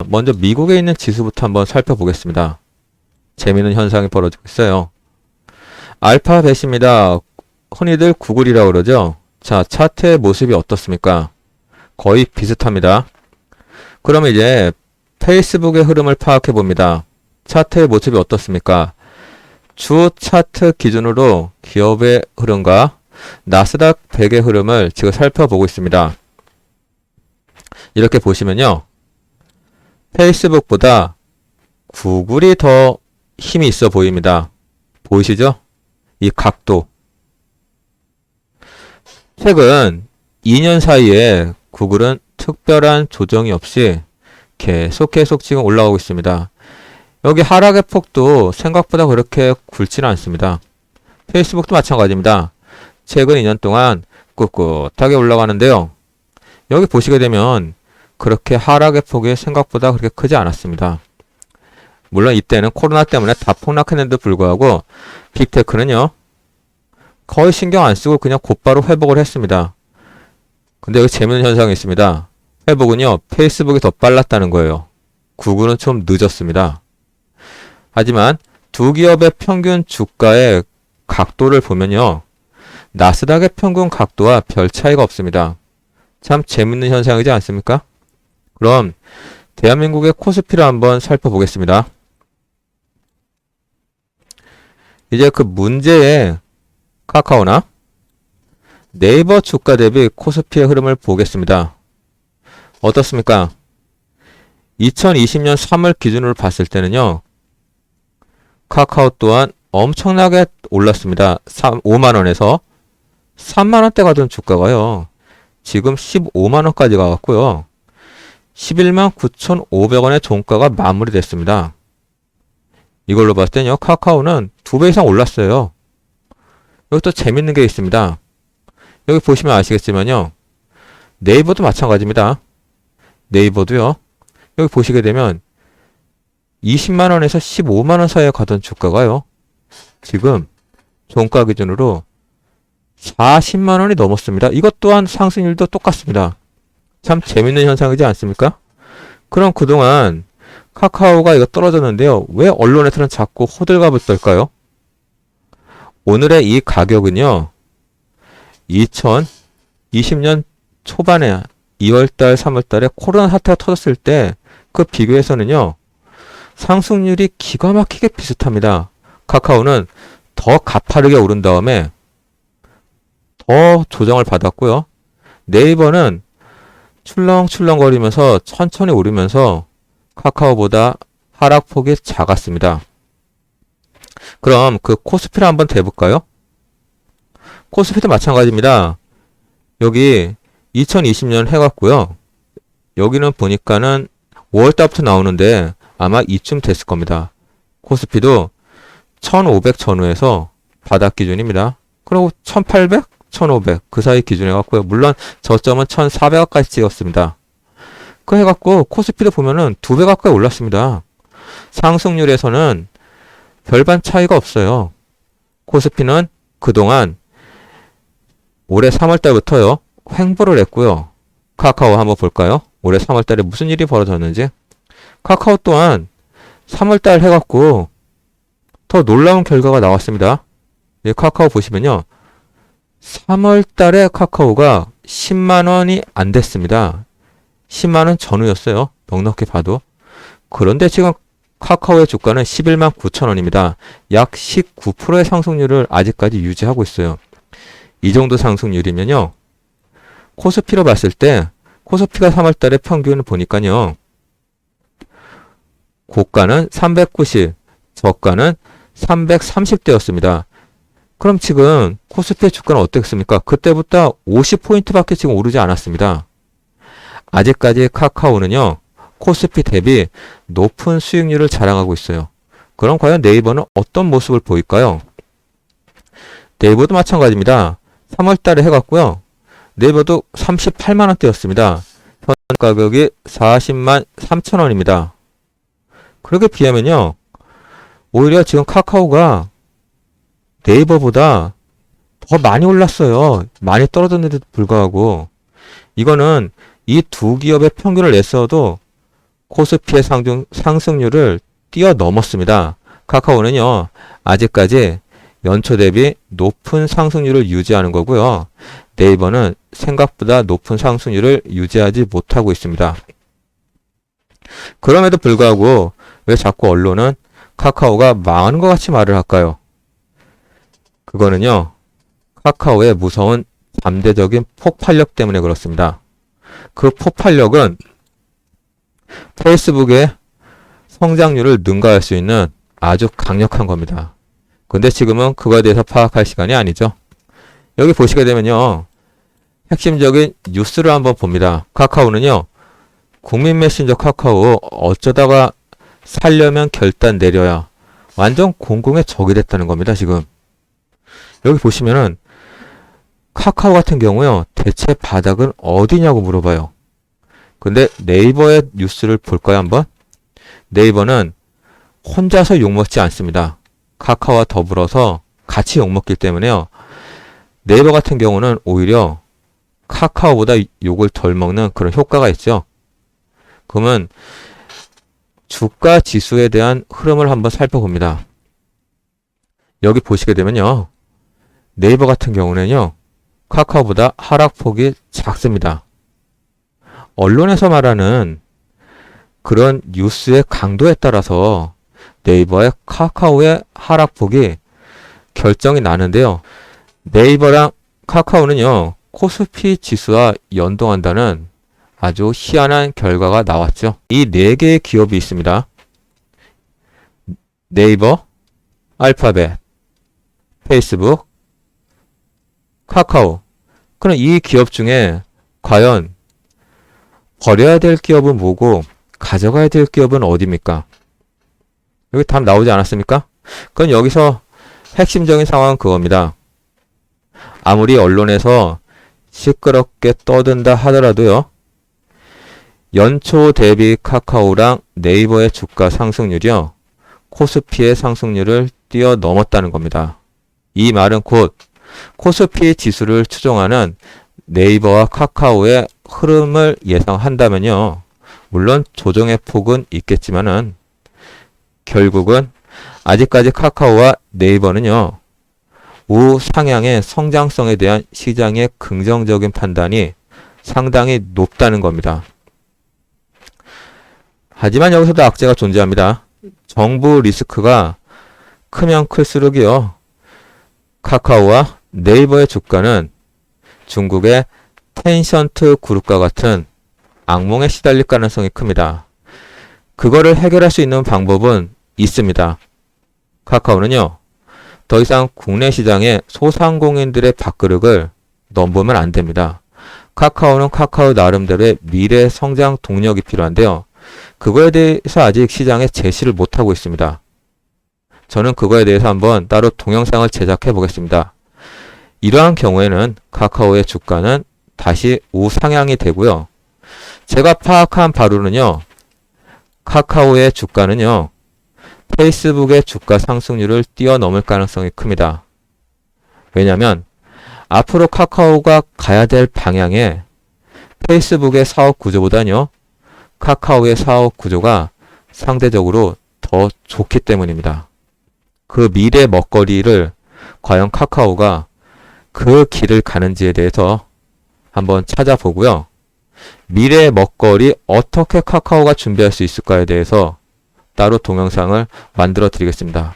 먼저 미국에 있는 지수부터 한번 살펴보겠습니다. 재미있는 현상이 벌어지고 있어요. 알파벳입니다. 흔히들 구글이라고 그러죠. 자, 차트의 모습이 어떻습니까? 거의 비슷합니다. 그럼 이제 페이스북의 흐름을 파악해 봅니다. 차트의 모습이 어떻습니까? 주 차트 기준으로 기업의 흐름과 나스닥 100의 흐름을 지금 살펴보고 있습니다. 이렇게 보시면요. 페이스북보다 구글이 더 힘이 있어 보입니다. 보이시죠? 이 각도. 최근 2년 사이에 구글은 특별한 조정이 없이 계속 지금 올라가고 있습니다. 여기 하락의 폭도 생각보다 그렇게 굵지는 않습니다. 페이스북도 마찬가지입니다. 최근 2년 동안 꿋꿋하게 올라가는데요. 여기 보시게 되면 그렇게 하락의 폭이 생각보다 그렇게 크지 않았습니다. 물론 이때는 코로나 때문에 다 폭락했는데도 불구하고 빅테크는요. 거의 신경 안 쓰고 그냥 곧바로 회복을 했습니다. 근데 여기 재밌는 현상이 있습니다. 회복은요. 페이스북이 더 빨랐다는 거예요. 구글은 좀 늦었습니다. 하지만 두 기업의 평균 주가의 각도를 보면요. 나스닥의 평균 각도와 별 차이가 없습니다. 참 재밌는 현상이지 않습니까? 그럼 대한민국의 코스피를 한번 살펴보겠습니다. 이제 그 문제의 카카오나 네이버 주가 대비 코스피의 흐름을 보겠습니다. 어떻습니까? 2020년 3월 기준으로 봤을 때는요. 카카오 또한 엄청나게 올랐습니다. 5만원에서 3만원대 가던 주가가요. 지금 15만원까지 가갔고요. 11만 9,500원의 종가가 마무리됐습니다. 이걸로 봤을 때는요. 카카오는 2배 이상 올랐어요. 여기 또 재밌는 게 있습니다. 여기 보시면 아시겠지만요. 네이버도 마찬가지입니다. 네이버도요. 여기 보시게 되면 20만원에서 15만원 사이에 가던 주가가요. 지금 종가 기준으로 40만원이 넘었습니다. 이것 또한 상승률도 똑같습니다. 참 재밌는 현상이지 않습니까? 그럼 그동안 카카오가 이거 떨어졌는데요. 왜 언론에서는 자꾸 호들갑을 떨까요? 오늘의 이 가격은요. 2020년 초반에 2월달, 3월달에 코로나 사태가 터졌을 때 그 비교해서는요. 상승률이 기가 막히게 비슷합니다. 카카오는 더 가파르게 오른 다음에 더 조정을 받았고요. 네이버는 출렁출렁거리면서 천천히 오르면서 카카오보다 하락폭이 작았습니다. 그럼 그 코스피를 한번 대볼까요? 코스피도 마찬가지입니다. 여기 2020년 해갔고요. 여기는 보니까는 5월달부터 나오는데 아마 이쯤 됐을 겁니다. 코스피도 1500 전후에서 바닥 기준입니다. 그리고 1800, 1500 그 사이 기준에 갔고요. 물론 저점은 1400까지 찍었습니다. 그 해갖고 코스피도 보면은 2배 가까이 올랐습니다. 상승률에서는 별반 차이가 없어요. 코스피는 그동안 올해 3월달부터요. 횡보를 했고요. 카카오 한번 볼까요? 올해 3월달에 무슨 일이 벌어졌는지. 카카오 또한 3월달 해갖고 더 놀라운 결과가 나왔습니다. 이 카카오 보시면요. 3월달에 카카오가 10만원이 안 됐습니다. 10만원 전후였어요. 넉넉히 봐도. 그런데 지금 카카오의 주가는 11만 9천원입니다. 약 19%의 상승률을 아직까지 유지하고 있어요. 이 정도 상승률이면요. 코스피로 봤을 때 코스피가 3월달에 평균을 보니까요. 고가는 390, 저가는 330대였습니다. 그럼 지금 코스피의 주가는 어떻습니까? 그때부터 50포인트밖에 지금 오르지 않았습니다. 아직까지 카카오는요. 코스피 대비 높은 수익률을 자랑하고 있어요. 그럼 과연 네이버는 어떤 모습을 보일까요? 네이버도 마찬가지입니다. 3월달에 해갔고요. 네이버도 38만원대였습니다. 현 가격이 40만 3천원입니다. 그렇게 비하면요. 오히려 지금 카카오가 네이버보다 더 많이 올랐어요. 많이 떨어졌는데도 불구하고. 이거는 이 두 기업의 평균을 냈어도 코스피의 상승률을 뛰어넘었습니다. 카카오는요, 아직까지 연초 대비 높은 상승률을 유지하는 거고요. 네이버는 생각보다 높은 상승률을 유지하지 못하고 있습니다. 그럼에도 불구하고 왜 자꾸 언론은 카카오가 망하는 것 같이 말을 할까요? 그거는요, 카카오의 무서운 잠재적인 폭발력 때문에 그렇습니다. 그 폭발력은 페이스북의 성장률을 능가할 수 있는 아주 강력한 겁니다. 근데 지금은 그거에 대해서 파악할 시간이 아니죠. 여기 보시게 되면요, 핵심적인 뉴스를 한번 봅니다. 카카오는요, 국민 메신저 카카오 어쩌다가 살려면 결단 내려야 완전 공공의 적이 됐다는 겁니다, 지금. 여기 보시면은 카카오 같은 경우요, 대체 바닥은 어디냐고 물어봐요. 근데 네이버의 뉴스를 볼까요, 한번? 네이버는 혼자서 욕먹지 않습니다. 카카오와 더불어서 같이 욕먹기 때문에요. 네이버 같은 경우는 오히려 카카오보다 욕을 덜 먹는 그런 효과가 있죠. 그러면 주가 지수에 대한 흐름을 한번 살펴봅니다. 여기 보시게 되면요, 네이버 같은 경우는요, 카카오보다 하락폭이 작습니다. 언론에서 말하는 그런 뉴스의 강도에 따라서 네이버의 카카오의 하락폭이 결정이 나는데요. 네이버랑 카카오는요, 코스피 지수와 연동한다는 아주 희한한 결과가 나왔죠. 이 4개의 기업이 있습니다. 네이버, 알파벳, 페이스북, 카카오. 그럼 이 기업 중에 과연 버려야 될 기업은 뭐고 가져가야 될 기업은 어디입니까? 여기 답 나오지 않았습니까? 그럼 여기서 핵심적인 상황은 그겁니다. 아무리 언론에서 시끄럽게 떠든다 하더라도요, 연초 대비 카카오랑 네이버의 주가 상승률이요, 코스피의 상승률을 뛰어넘었다는 겁니다. 이 말은 곧 코스피 지수를 추종하는 네이버와 카카오의 흐름을 예상한다면요, 물론 조정의 폭은 있겠지만은 결국은 아직까지 카카오와 네이버는요, 우상향의 성장성에 대한 시장의 긍정적인 판단이 상당히 높다는 겁니다. 하지만 여기서도 악재가 존재합니다. 정부 리스크가 크면 클수록이요, 카카오와 네이버의 주가는 중국의 텐션트 그룹과 같은 악몽에 시달릴 가능성이 큽니다. 그거를 해결할 수 있는 방법은 있습니다. 카카오는요, 더 이상 국내 시장의 소상공인들의 밥그릇을 넘보면 안 됩니다. 카카오는 카카오 나름대로의 미래 성장 동력이 필요한데요, 그거에 대해서 아직 시장에 제시를 못하고 있습니다. 저는 그거에 대해서 한번 따로 동영상을 제작해 보겠습니다. 이러한 경우에는 카카오의 주가는 다시 우상향이 되고요. 제가 파악한 바로는요, 카카오의 주가는요, 페이스북의 주가 상승률을 뛰어넘을 가능성이 큽니다. 왜냐하면 앞으로 카카오가 가야 될 방향에 페이스북의 사업 구조보다는요, 카카오의 사업 구조가 상대적으로 더 좋기 때문입니다. 그 미래 먹거리를 과연 카카오가 그 길을 가는지에 대해서 한번 찾아보고요. 미래의 먹거리 어떻게 카카오가 준비할 수 있을까에 대해서 따로 동영상을 만들어 드리겠습니다.